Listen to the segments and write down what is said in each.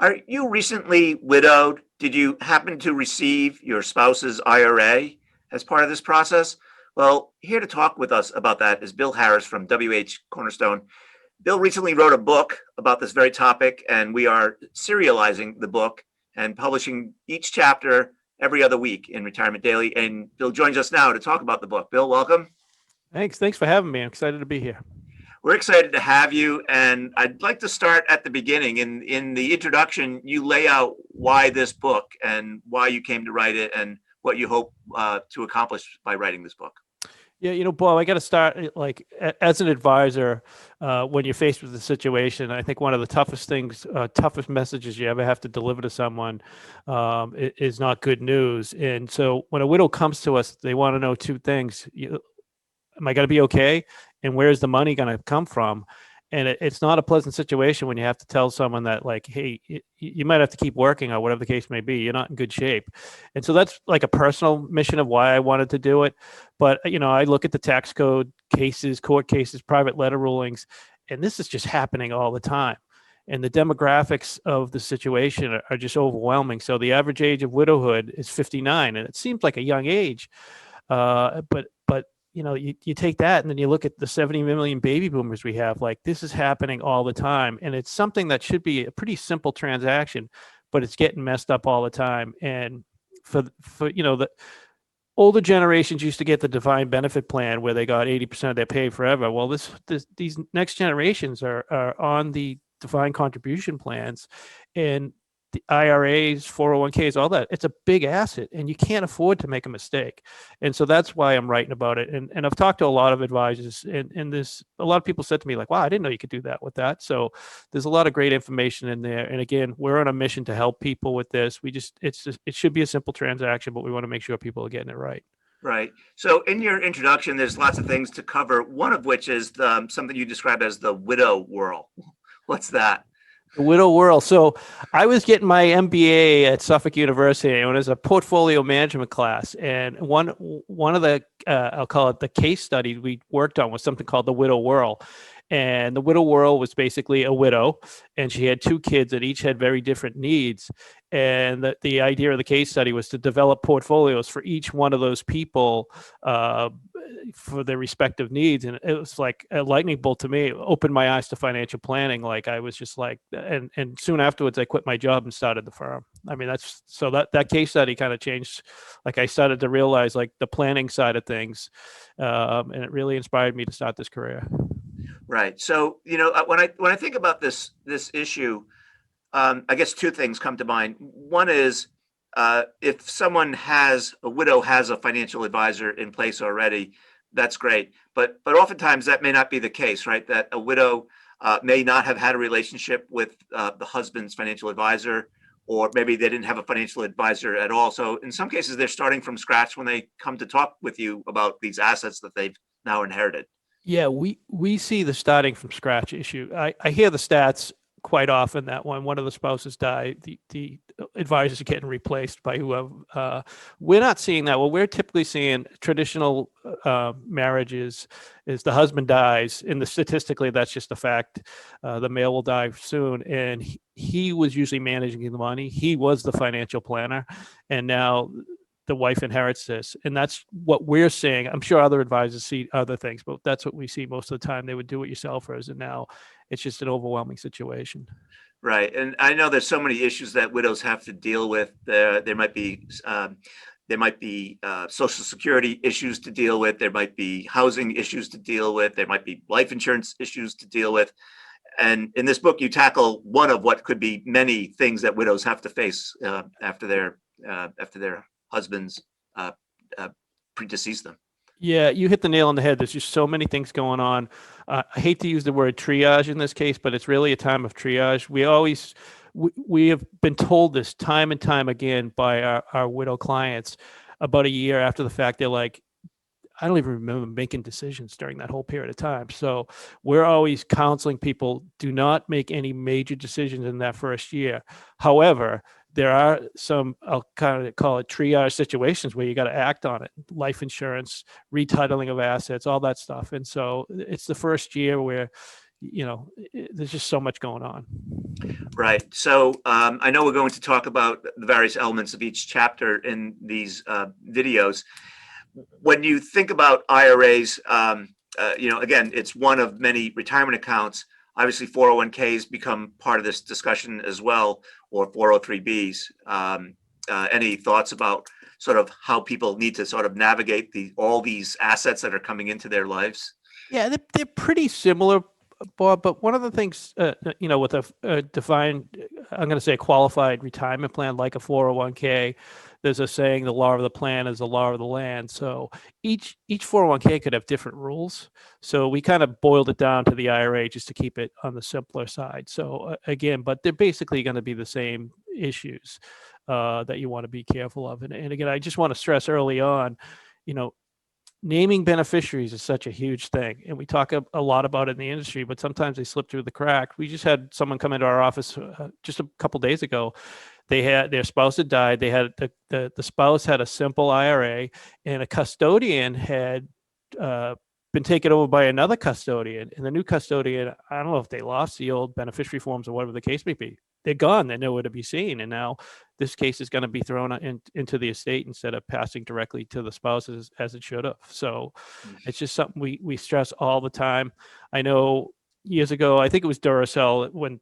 Are you recently widowed? Did you happen to receive your spouse's IRA as part of this process? Well, here to talk with us about that is Bill Harris from WH Cornerstone. Bill recently wrote a book about this very topic, and we are serializing the book and publishing each chapter every other week in Retirement Daily. And Bill joins us now to talk about the book. Bill, welcome. Thanks for having me. I'm excited to be here. We're excited to have you, and I'd like to start at the beginning. In the introduction, you lay out why this book and why you came to write it and what you hope to accomplish by writing this book. Yeah, Bob, I got to start as an advisor. When you're faced with the situation, I think one of the toughest things, toughest messages you ever have to deliver to someone is not good news. And so when a widow comes to us, they want to know two things: am I going to be okay? And where's the money going to come from? And it's not a pleasant situation when you have to tell someone that, like, hey, you might have to keep working or whatever the case may be. You're not in good shape. And so that's like a personal mission of why I wanted to do it. But, I look at the tax code cases, court cases, private letter rulings, and this is just happening all the time. And the demographics of the situation are just overwhelming. So the average age of widowhood is 59, and it seems like a young age. But you take that and then you look at the 70 million baby boomers we have. Like, this is happening all the time, and it's something that should be a pretty simple transaction, but it's getting messed up all the time. And for the older generations used to get the defined benefit plan where they got 80% of their pay forever. Well, these next generations are on the defined contribution plans, and the IRAs, 401ks, all that. It's a big asset, and you can't afford to make a mistake. And so that's why I'm writing about it. And I've talked to a lot of advisors, and a lot of people said to me, like, wow, I didn't know you could do that with that. So there's a lot of great information in there. And again, we're on a mission to help people with this. It should be a simple transaction, but we want to make sure people are getting it right. Right. So in your introduction, there's lots of things to cover, one of which is something you described as the widow whirl. What's that? The widow whirl. So I was getting my MBA at Suffolk University, and it was a portfolio management class. And one of the I'll call it the case study we worked on was something called the widow whirl. And the widow whirl was basically a widow, and she had two kids that each had very different needs. And the idea of the case study was to develop portfolios for each one of those people for their respective needs. And it was like a lightning bolt to me. It opened my eyes to financial planning. Like, I was just like, and soon afterwards, I quit my job and started the firm. I mean, that case study kind of changed. Like, I started to realize, like, the planning side of things, and it really inspired me to start this career. Right. So, when I think about this issue, I guess two things come to mind. One is if a widow has a financial advisor in place already, that's great. But oftentimes that may not be the case, right? That a widow may not have had a relationship with the husband's financial advisor, or maybe they didn't have a financial advisor at all. So in some cases, they're starting from scratch when they come to talk with you about these assets that they've now inherited. Yeah, we see the starting from scratch issue. I hear the stats quite often that when one of the spouses die, the advisors are getting replaced by whoever. We're not seeing that. What we're typically seeing traditional marriages is the husband dies, and statistically that's just a fact. The male will die soon, and he was usually managing the money. He was the financial planner, and now the wife inherits this. And that's what we're seeing. I'm sure other advisors see other things, but that's what we see most of the time. They would do it yourselfers, and now it's just an overwhelming situation. Right. And I know there's so many issues that widows have to deal with. There might be Social Security issues to deal with. There might be housing issues to deal with. There might be life insurance issues to deal with. And in this book, you tackle one of what could be many things that widows have to face after their husbands predecease them. Yeah, you hit the nail on the head. There's just so many things going on. I hate to use the word triage in this case, but it's really a time of triage. We have been told this time and time again by our widow clients about a year after the fact. They're like, I don't even remember making decisions during that whole period of time. So we're always counseling people, do not make any major decisions in that first year. However, there are some, I'll kind of call it triage situations where you got to act on it. Life insurance, retitling of assets, all that stuff. And so it's the first year where there's just so much going on. Right. So I know we're going to talk about the various elements of each chapter in these videos. When you think about IRAs, again, it's one of many retirement accounts. Obviously, 401ks become part of this discussion as well, or 403bs. Any thoughts about sort of how people need to sort of navigate all these assets that are coming into their lives? Yeah, they're pretty similar, Bob. But one of the things, with a defined, I'm going to say a qualified retirement plan like a 401k, there's a saying, the law of the plan is the law of the land. So each 401k could have different rules. So we kind of boiled it down to the IRA just to keep it on the simpler side. So again, but they're basically going to be the same issues that you want to be careful of. And again, I just want to stress early on, naming beneficiaries is such a huge thing, and we talk a lot about it in the industry, but sometimes they slip through the crack. We just had someone come into our office just a couple days ago. They had their spouse had died. They had the spouse had a simple IRA, and a custodian had been taken over by another custodian, and the new custodian, I don't know if they lost the old beneficiary forms or whatever the case may be. They're gone. They're nowhere to be seen. And now this case is going to be thrown into the estate instead of passing directly to the spouses as it should have. So it's just something we stress all the time. I know years ago, I think it was Duracell, when,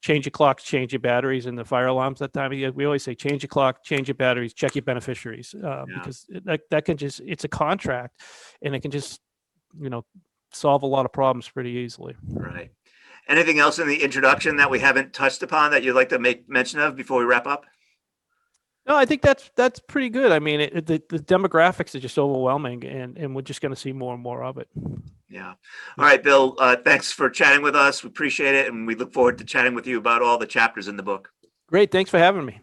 change your clocks, change your batteries, and the fire alarms that time of year. We always say, change your clock, change your batteries, check your beneficiaries, because that can just, it's a contract, and it can just, solve a lot of problems pretty easily. Right. Anything else in the introduction that we haven't touched upon that you'd like to make mention of before we wrap up? No, I think that's pretty good. I mean, the demographics are just overwhelming, and we're just going to see more and more of it. Yeah. All right, Bill, thanks for chatting with us. We appreciate it, and we look forward to chatting with you about all the chapters in the book. Great. Thanks for having me.